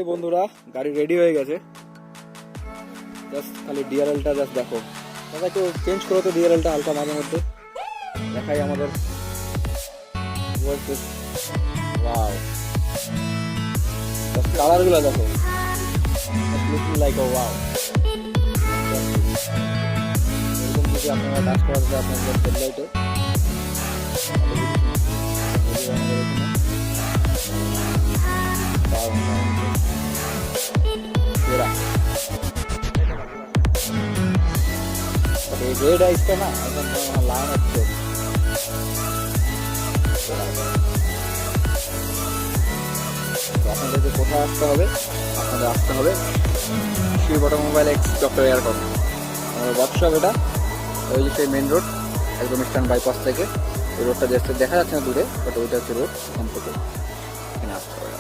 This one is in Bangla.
ফাইনালি বন্ধুরা গাড়ি রেডি হয়ে গেছে। জাস্ট খালি ডিআরএলটা জাস্ট দেখো দাদা, একটু চেঞ্জ করো তো ডিআরএলটা হালকা মাঝে মধ্যে দেখাই আমাদের। ওয়াও, জাস্ট কালারগুলো দেখো, লুকিং লাইক আ ওয়াও। এরকম যদি আপনারা কাজ করা যায় আপনাদের হেডলাইটে, এই রেড আইসটা না এখন লাইন হচ্ছে। আপনাদেরকে কোথায় আসতে হবে? আপনাদের আসতে হবে Shiv automobile ex doctor airport আমাদের ওয়ার্কশপ। এটা ওই যে সেই মেন রোড, একদম ইস্টার্ন বাইপাস থেকে ওই রোডটা দেখা যাচ্ছে না দূরে, বাট ওইটা হচ্ছে রোড। ওখান থেকে এখানে আসতে হবে।